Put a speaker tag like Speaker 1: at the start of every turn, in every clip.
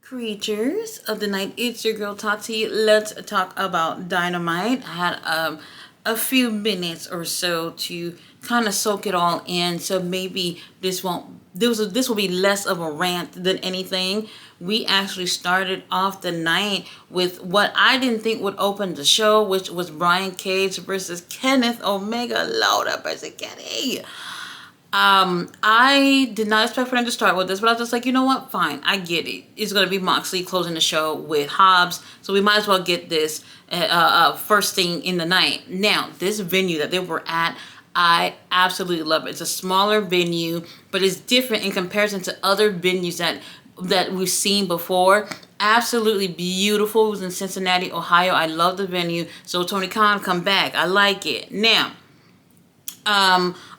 Speaker 1: Creatures of the night, it's your girl Tati. Let's talk about Dynamite. I had a few minutes or so to kind of soak it all in, so maybe this will be less of a rant than anything. We actually started off the night with what I didn't think would open the show, which was Brian Cage versus Kenneth Omega. Lord up versus Kenny. I did not expect for them to start with this, but I was just like, you know what? Fine, I get it. It's going to be Moxley closing the show with Hobbs, so we might as well get this first thing in the night. Now, this venue that they were at, I absolutely love it. It's a smaller venue, but it's different in comparison to other venues that we've seen before. Absolutely beautiful. It was in Cincinnati, Ohio. I love the venue. So Tony Khan, come back. I like it. Now,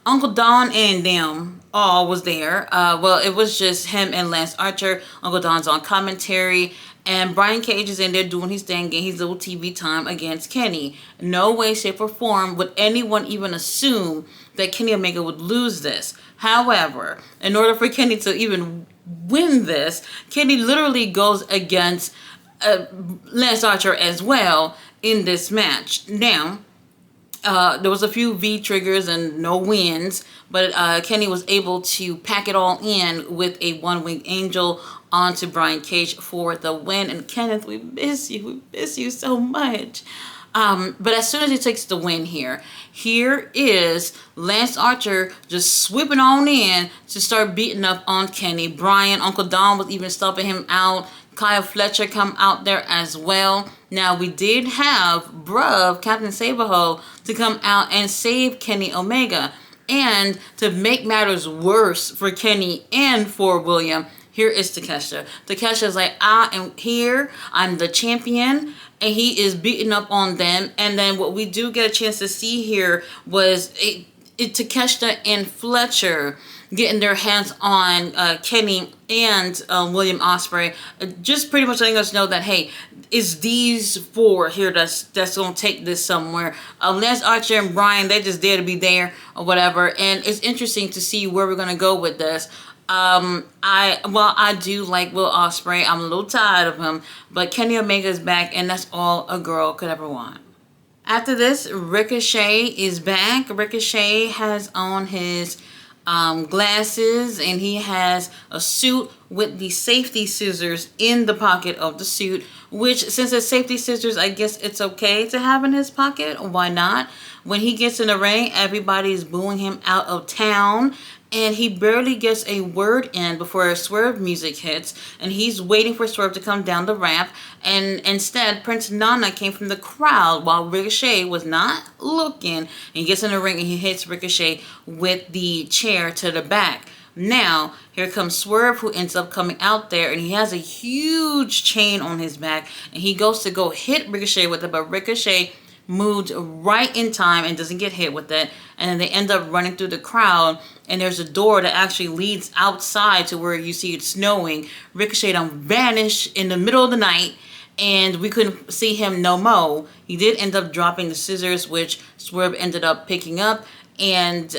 Speaker 1: Uncle Don and them all was there. Well, it was just him and Lance Archer. Uncle Don's on commentary, and Brian Cage is in there doing his thing, getting his little TV time against Kenny. No way, shape, or form would anyone even assume that Kenny Omega would lose this. However, in order for Kenny to even win this, Kenny literally goes against Lance Archer as well in this match. Now, there was a few V triggers and no wins, but Kenny was able to pack it all in with a one-winged angel onto Brian Cage for the win. And Kenneth, we miss you. We miss you so much. But as soon as he takes the win here is Lance Archer just sweeping on in to start beating up on Kenny. Brian, Uncle Don was even stopping him out. Kyle Fletcher come out there as well. Now, we did have Bruv, Captain Saberho, to come out and save Kenny Omega. And to make matters worse for Kenny and for William, here is Takeshita. Takeshita is like, I am here, I'm the champion, and he is beating up on them. And then what we do get a chance to see here was Takeshita and Fletcher getting their hands on Kenny and William Ospreay, just pretty much letting us know that, hey, it's these four here that's gonna take this somewhere. Lance Archer and Brian, they just there to be there or whatever, and it's interesting to see where we're gonna go with this. I do like Will Ospreay. I'm a little tired of him, but Kenny Omega is back, and that's all a girl could ever want. After this, Ricochet is back. Ricochet has on his glasses, and he has a suit with the safety scissors in the pocket of the suit, which, since it's safety scissors, I guess it's okay to have in his pocket. Why not? When he gets in the ring, everybody's booing him out of town, and he barely gets a word in before Swerve music hits, and he's waiting for Swerve to come down the ramp, and instead Prince Nana came from the crowd while Ricochet was not looking, and he gets in the ring and he hits Ricochet with the chair to the back. Now, here comes Swerve, who ends up coming out there, and he has a huge chain on his back, and he goes to go hit Ricochet with it, but Ricochet moved right in time and doesn't get hit with it, and then they end up running through the crowd, and there's a door that actually leads outside to where you see it snowing. Ricochet done vanished in the middle of the night, and we couldn't see him no more. He did end up dropping the scissors, which Swerve ended up picking up, and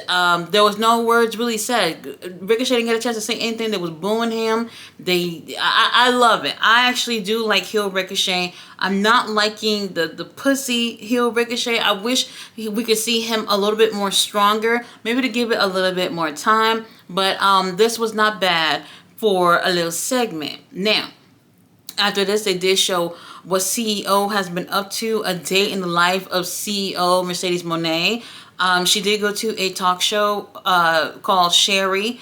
Speaker 1: there was no words really said. Ricochet didn't get a chance to say anything. They was booing him. I love it. I actually do like heel Ricochet. I'm not liking the pussy heel Ricochet. I wish we could see him a little bit more stronger, maybe to give it a little bit more time. But this was not bad for a little segment. Now, after this, they did show what CEO has been up to, a day in the life of CEO Mercedes Moné. She did go to a talk show called Sherry.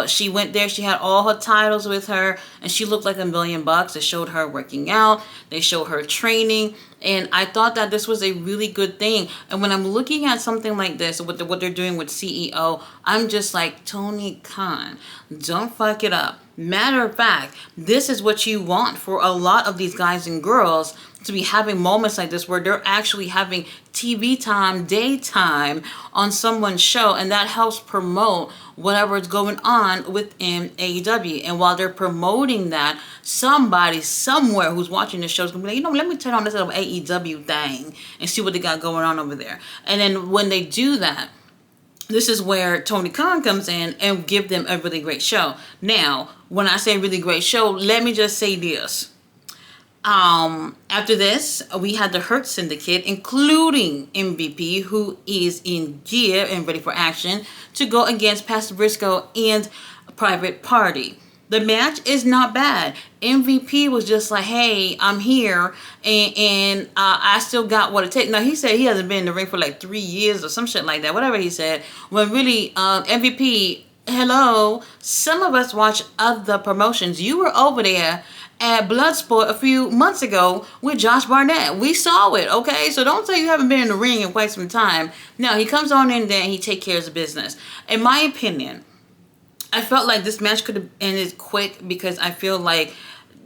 Speaker 1: She went there. She had all her titles with her, and she looked like $1,000,000. They showed her working out. They showed her training, and I thought that this was a really good thing. And when I'm looking at something like this, what they're doing with CEO, I'm just like, Tony Khan, don't fuck it up. Matter of fact, this is what you want for a lot of these guys and girls, to be having moments like this where they're actually having TV time, daytime on someone's show, and that helps promote whatever is going on within AEW. And while they're promoting that, somebody somewhere who's watching the show is going to be like, let me turn on this little AEW thing and see what they got going on over there. And then when they do that, this is where Tony Khan comes in and give them a really great show. Now, when I say really great show, let me just say this. After this, we had the Hurt Syndicate, including MVP, who is in gear and ready for action to go against Pastor Briscoe and Private Party. The match is not bad. MVP was just like, hey, I'm here, and I still got what it takes. Now, he said he hasn't been in the ring for like 3 years or some shit like that, whatever he said. When really, MVP, hello, some of us watch other promotions. You were over there at Bloodsport a few months ago with Josh Barnett. We saw it, okay? So don't say you haven't been in the ring in quite some time. No, he comes on in there and he takes care of his business. In my opinion, I felt like this match could have ended quick because I feel like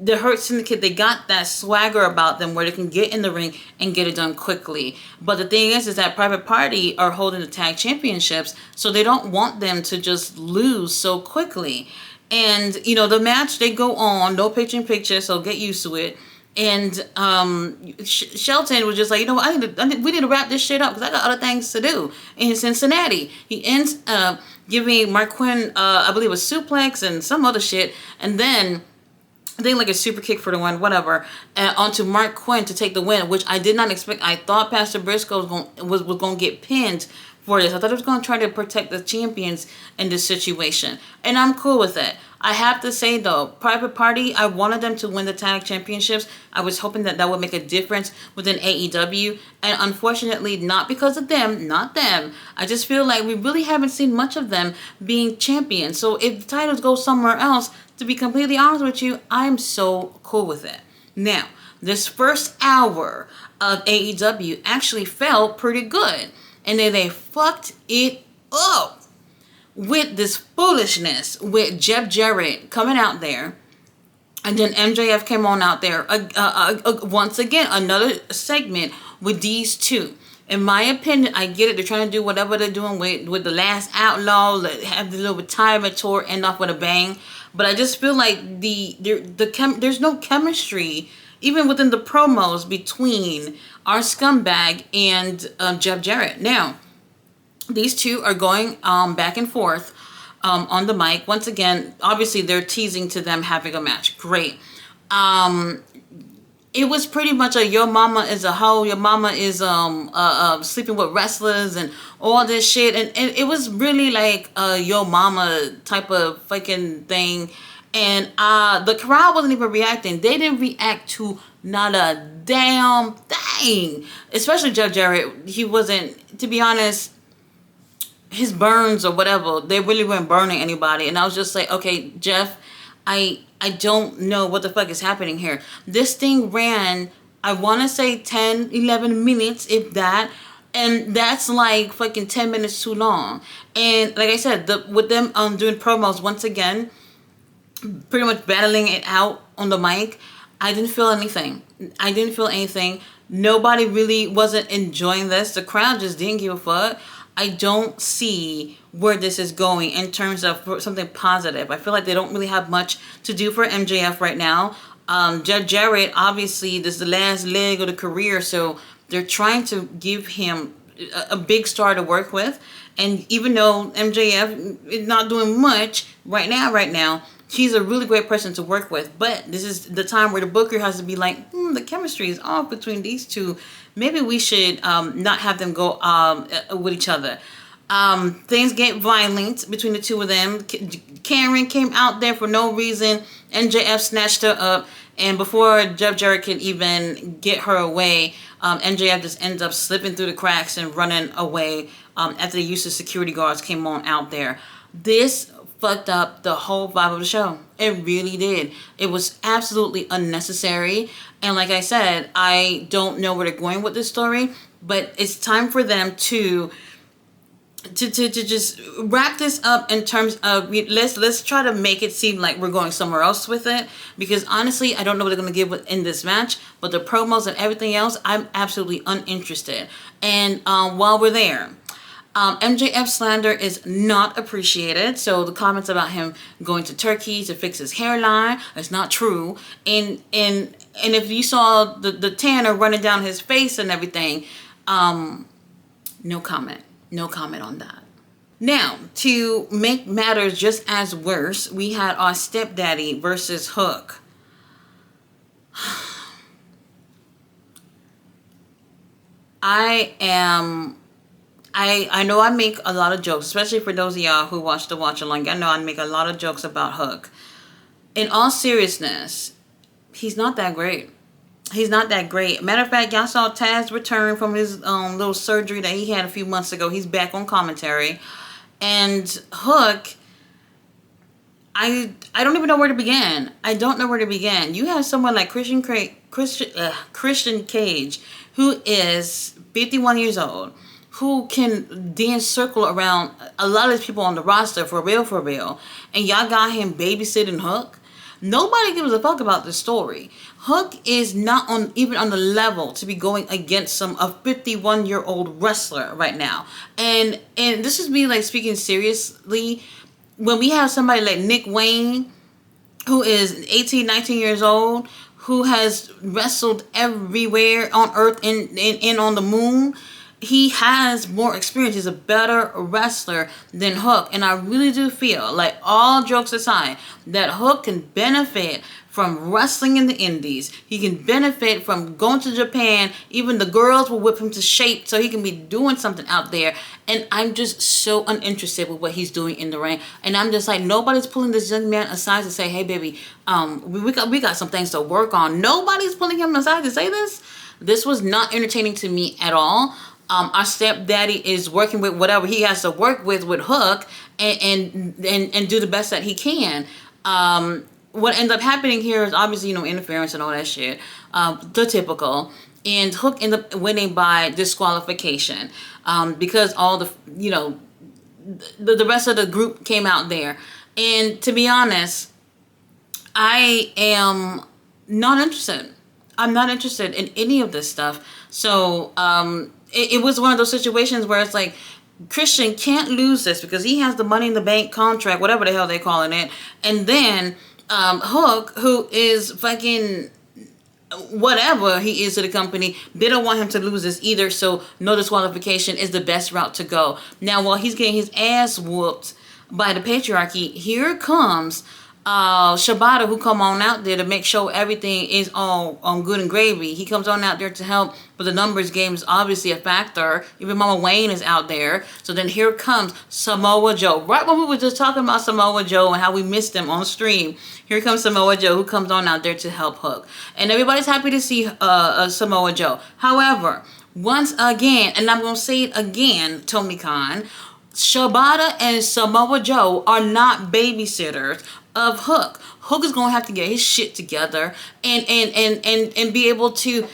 Speaker 1: the Hurt Syndicate, they got that swagger about them where they can get in the ring and get it done quickly. But the thing is that Private Party are holding the tag championships, so they don't want them to just lose so quickly. And, you know, the match, they go on, no picture in picture, so get used to it. And Shelton was just like, you know what, we need to wrap this shit up because I got other things to do in Cincinnati. He ends up giving Mark Quinn, I believe, a suplex and some other shit. And then I think like a super kick for the win, whatever, onto Mark Quinn to take the win, which I did not expect. I thought Pastor Briscoe was going to get pinned for this. I thought he was going to try to protect the champions in this situation. And I'm cool with it. I have to say, though, Private Party, I wanted them to win the tag championships. I was hoping that that would make a difference within AEW. And unfortunately, not because of them, not them. I just feel like we really haven't seen much of them being champions. So if the titles go somewhere else, to be completely honest with you, I'm so cool with it. Now, this first hour of AEW actually felt pretty good. And then they fucked it up with this foolishness with Jeff Jarrett coming out there. And then MJF came on out there. Once again, another segment with these two. In my opinion, I get it. They're trying to do whatever they're doing with the last Outlaw. Have the little retirement tour end off with a bang. But I just feel like there's no chemistry even within the promos between our scumbag and Jeff Jarrett. Now, these two are going back and forth on the mic. Once again, obviously they're teasing to them having a match. Great. It was pretty much a your mama is a hoe, your mama is sleeping with wrestlers and all this shit. And it was really like a your mama type of fucking thing. And the crowd wasn't even reacting. They didn't react to not a damn thing. Especially Jeff Jarrett. He wasn't, to be honest, his burns or whatever, they really weren't burning anybody. And I was just like, okay, Jeff, I don't know what the fuck is happening here. This thing ran, I want to say 10, 11 minutes, if that. And that's like fucking 10 minutes too long. And like I said, with them doing promos, once again, pretty much battling it out on the mic, I didn't feel anything. Nobody really wasn't enjoying this. The crowd just didn't give a fuck. I don't see where this is going in terms of something positive. I feel like they don't really have much to do for MJF right now. Jeff Jarrett, obviously, this is the last leg of the career, so they're trying to give him a big star to work with. And even though MJF is not doing much right now, he's a really great person to work with. But this is the time where the booker has to be like, the chemistry is off between these two. Maybe we should not have them go with each other. Things get violent between the two of them. Karen came out there for no reason. MJF snatched her up. And before Jeff Jarrett could even get her away, MJF just ends up slipping through the cracks and running away after the use of security guards came on out there. This fucked up the whole vibe of the show. It really did. It was absolutely unnecessary. And like I said, I don't know where they're going with this story, but it's time for them to just wrap this up in terms of let's try to make it seem like we're going somewhere else with it, because honestly I don't know what they're going to give in this match, but the promos and everything else, I'm absolutely uninterested. And while we're there, MJF slander is not appreciated. So the comments about him going to Turkey to fix his hairline is not true. And if you saw the tanner running down his face and everything, no comment on that. Now, to make matters just as worse, we had our stepdaddy versus Hook. I know I make a lot of jokes, especially for those of y'all who watch the watch along. I know I make a lot of jokes about Hook. In all seriousness, he's not that great. He's not that great. Matter of fact, y'all saw Taz return from his little surgery that he had a few months ago. He's back on commentary. And Hook, I don't even know where to begin. I don't know where to begin. You have someone like Christian Cage, who is 51 years old, who can dance circle around a lot of these people on the roster for real. And y'all got him babysitting Hook. Nobody gives a fuck about this story. Hook is not even on the level to be going against a 51-year-old wrestler right now. And this is me like speaking seriously. When we have somebody like Nick Wayne, who is 18, 19 years old, who has wrestled everywhere on Earth and on the moon, he has more experience. He's a better wrestler than Hook. And I really do feel like, all jokes aside, that Hook can benefit from wrestling in the indies. He can benefit from going to Japan. Even the girls will whip him to shape so he can be doing something out there. And I'm just so uninterested with what he's doing in the ring. And I'm just like, nobody's pulling this young man aside to say, hey, baby, we got some things to work on. Nobody's pulling him aside to say this. This was not entertaining to me at all. Our stepdaddy is working with whatever he has to work with Hook and do the best that he can. What ends up happening here is obviously, interference and all that shit. The typical. And Hook ended up winning by disqualification. Because all the rest of the group came out there. And to be honest, I am not interested. I'm not interested in any of this stuff. So, it was one of those situations where it's like, Christian can't lose this because he has the Money in the Bank contract, whatever the hell they're calling it. And then Hook, who is fucking whatever he is to the company, they don't want him to lose this either. So no disqualification is the best route to go. Now, while he's getting his ass whooped by the patriarchy, here comes Shibata, who come on out there to make sure everything is all good and gravy. He comes on out there to help, but the numbers game is obviously a factor. Even Mama Wayne is out there. So then here comes Samoa Joe. Right when we were just talking about Samoa Joe and how we missed him on stream, here comes Samoa Joe, who comes on out there to help Hook. And everybody's happy to see Samoa Joe. However, once again, and I'm going to say it again, Tony Khan, Shibata and Samoa Joe are not babysitters of Hook. Hook is gonna have to get his shit together and be able to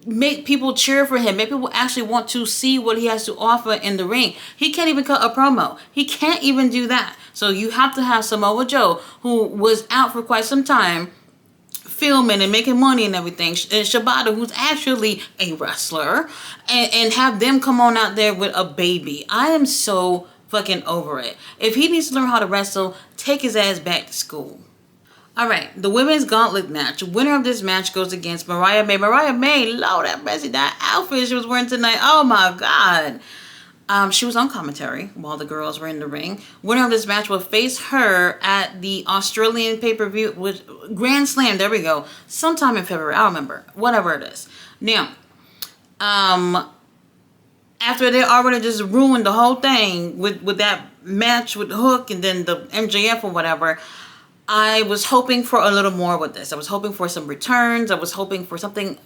Speaker 1: make people cheer for him, make people actually want to see what he has to offer in the ring. He can't even cut a promo. He can't even do that. So you have to have Samoa Joe, who was out for quite some time, filming and making money and everything, and Shibata, who's actually a wrestler, and have them come on out there with a baby. I am so fucking over it. If he needs to learn how to wrestle, take his ass back to school. Alright, the women's gauntlet match. Winner of this match goes against Mariah May. Mariah May, Lord have mercy, that outfit she was wearing tonight, oh my god. She was on commentary while the girls were in the ring. Winner of this match will face her at the Australian pay-per-view with Grand Slam. There we go. Sometime in February. I don't remember. Whatever it is. Now, after they already just ruined the whole thing with that match with Hook and then the MJF or whatever, I was hoping for a little more with this. I was hoping for some returns. I was hoping for something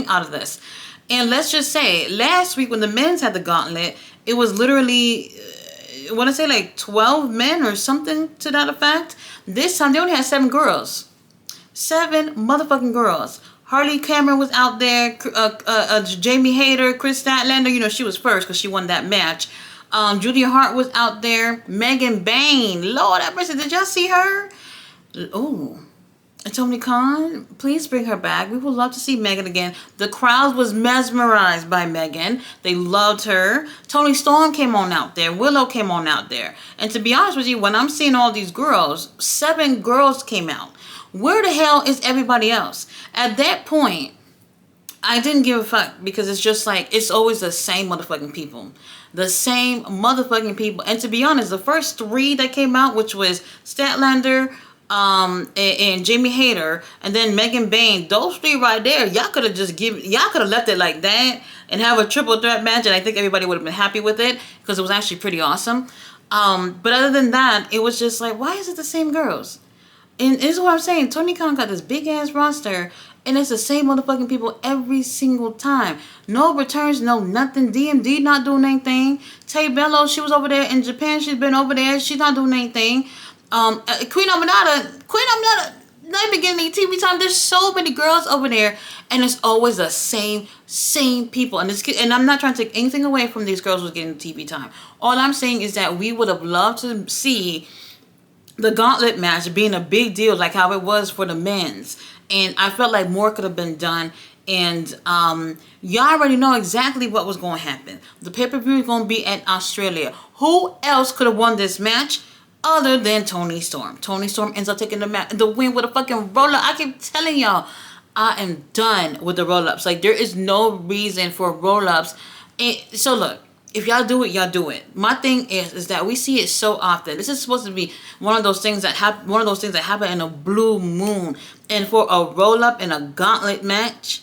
Speaker 1: out of this. And let's just say, last week when the men's had the gauntlet, it was literally, I want to say like 12 men or something to that effect. This time they only had 7 girls. 7 motherfucking girls. Harley Cameron was out there, Jamie Hayter, Chris Statlander, she was first because she won that match. Julia Hart was out there. Megan Bain. Lord have mercy, did y'all see her? Oh. And Tony Khan, please bring her back. We would love to see Megan again. The crowd was mesmerized by Megan. They loved her. Tony Storm came on out there. Willow came on out there. And to be honest with you, when I'm seeing all these girls, 7 girls came out. Where the hell is everybody else? At that point, I didn't give a fuck because it's just like, it's always the same motherfucking people. The same motherfucking people. And to be honest, the first three that came out, which was Statlander, and Jamie Hayter, and then Megan Bain, those three right there, y'all could have left it like that and have a triple threat match, and I think everybody would have been happy with it because it was actually pretty awesome. But other than that, it was just like, why is it the same girls? And this is what I'm saying. Tony Khan got this big ass roster, and it's the same motherfucking people every single time. No returns, no nothing. DMD not doing anything. Tay Bello, she was over there in Japan. She's been over there. She's not doing anything. Queen Aminata, not even getting any TV time. There's so many girls over there, and it's always the same people. And I'm not trying to take anything away from these girls who's getting TV time. All I'm saying is that we would have loved to see the gauntlet match being a big deal, like how it was for the men's. And I felt like more could have been done. And y'all already know exactly what was going to happen. The pay-per-view is going to be at Australia. Who else could have won this match other than Toni Storm? Toni Storm ends up taking the win with a fucking roll-up. I keep telling y'all, I am done with the roll-ups. Like, there is no reason for roll-ups. So look, if y'all do it, y'all do it. My thing is that we see it so often. This is supposed to be one of those things that happen in a blue moon. And for a roll-up in a gauntlet match,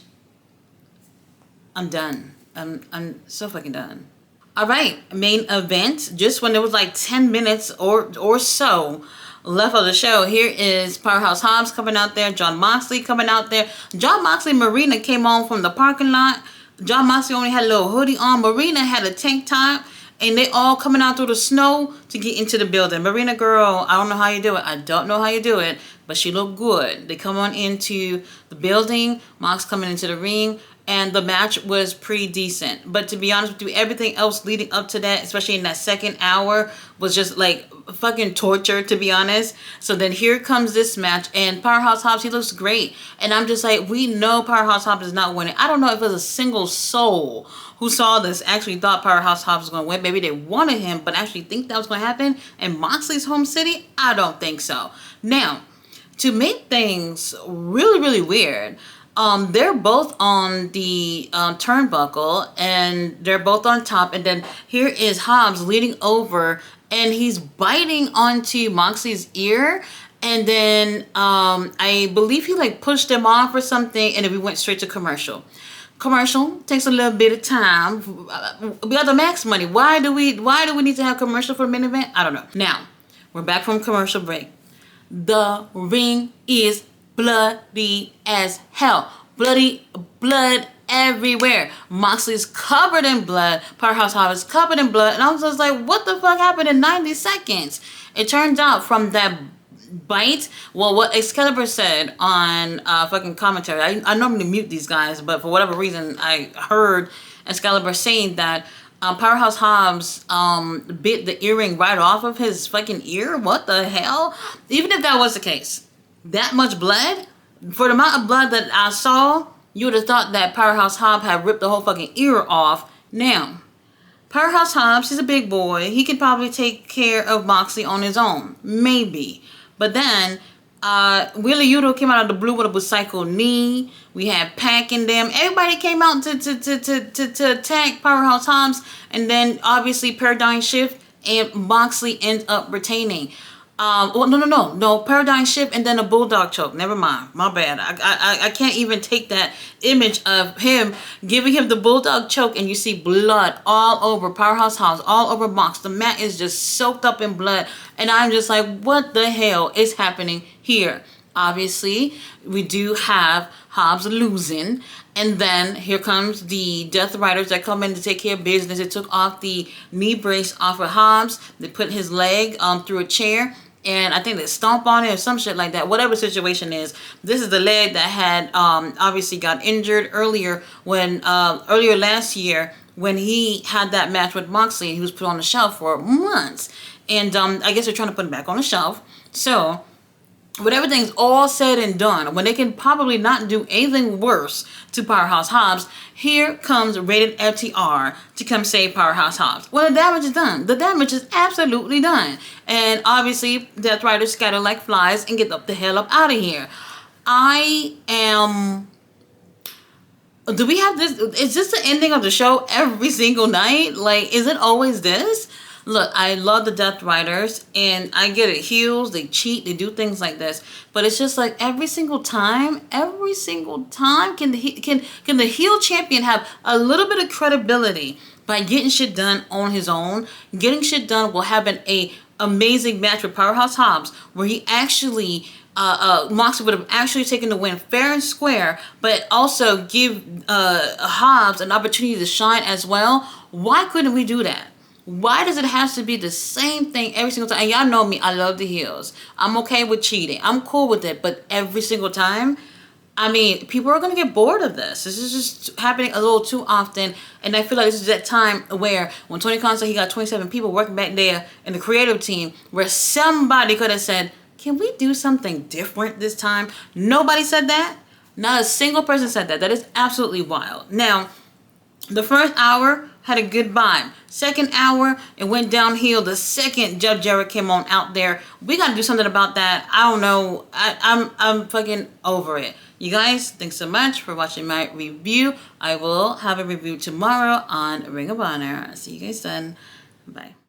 Speaker 1: I'm done. I'm so fucking done. All right, main event. Just when there was like 10 minutes or so left of the show, here is Powerhouse Hobbs coming out there, Jon Moxley coming out there. Jon Moxley and Marina came on from the parking lot. Jon Moxley only had a little hoodie on. Marina had a tank top. And they all coming out through the snow to get into the building. Marina girl, I don't know how you do it. I don't know how you do it. But she looked good. They come on into the building. Mox coming into the ring. And the match was pretty decent. But to be honest with you, everything else leading up to that, especially in that second hour, was just like fucking torture, to be honest. So then here comes this match. And Powerhouse Hobbs, he looks great. And I'm just like, we know Powerhouse Hobbs is not winning. I don't know if there's a single soul who saw this actually thought Powerhouse Hobbs was going to win. Maybe they wanted him, but actually think that was going to happen in Moxley's home city? I don't think so. Now, to make things really, really weird, they're both on the turnbuckle, and they're both on top, and then here is Hobbs leading over, and he's biting onto Moxley's ear, and then I believe he like pushed him off or something, and then we went straight to commercial. Commercial takes a little bit of time. We got the max money. Why do we need to have commercial for a main event? I don't know. Now, we're back from commercial break. The ring is bloody as hell. Blood everywhere. Moxley's covered in blood. Powerhouse Hobbs is covered in blood. And I was just like, what the fuck happened in 90 seconds? It turns out from that bite, well, what Excalibur said on fucking commentary, I normally mute these guys, but for whatever reason, I heard Excalibur saying that Powerhouse Hobbs bit the earring right off of his fucking ear. What the hell? Even if that was the case, that much blood, for the amount of blood that I saw, you would have thought that Powerhouse Hobbs had ripped the whole fucking ear off. Now, Powerhouse Hobbs, he's a big boy. He could probably take care of Moxley on his own. Maybe. But then, Wheeler Yuta came out of the blue with a bicycle knee. We had Pac in them. Everybody came out to attack Powerhouse Hobbs. And then, obviously, Paradigm Shift and Moxley end up retaining. No, Paradigm Shift and then a Bulldog choke. Never mind. My bad. I can't even take that image of him giving him the Bulldog choke, and you see blood all over Powerhouse Hobbs, all over Mox. The mat is just soaked up in blood, and I'm just like, what the hell is happening here? Obviously, we do have Hobbs losing, and then here comes the Death Riders that come in to take care of business. They took off the knee brace off of Hobbs. They put his leg through a chair, and I think they stomp on it or some shit like that. Whatever the situation is, this is the leg that had obviously got injured earlier last year when he had that match with Moxley, and he was put on the shelf for months. And I guess they're trying to put him back on the shelf. So when everything's all said and done, when they can probably not do anything worse to Powerhouse Hobbs, here comes Rated FTR to come save Powerhouse Hobbs. Well, the damage is done. The damage is absolutely done. And obviously, Death Riders scatter like flies and get the hell up out of here. I am Do we have this? Is this the ending of the show every single night? Like, is it always this? Look, I love the Death Riders, and I get it. Heels, they cheat, they do things like this, but it's just like every single time, can the heel champion have a little bit of credibility by getting shit done on his own? Getting shit done will happen a amazing match with Powerhouse Hobbs, where he actually Moxley would have actually taken the win fair and square, but also give Hobbs an opportunity to shine as well. Why couldn't we do that? Why does it have to be the same thing every single time? And y'all know me, I love the heels. I'm okay with cheating. I'm cool with it, but every single time, I mean, people are going to get bored of this. This is just happening a little too often. And I feel like this is that time where when Tony Khan said he got 27 people working back there in the creative team, where somebody could have said, can we do something different this time? Nobody said that. Not a single person said that. That is absolutely wild. Now, the first hour had a good vibe. Second hour, it went downhill. The second Jeff Jarrett came on out there, we got to do something about that. I don't know. I'm fucking over it. You guys, thanks so much for watching my review. I will have a review tomorrow on Ring of Honor. See you guys then. Bye.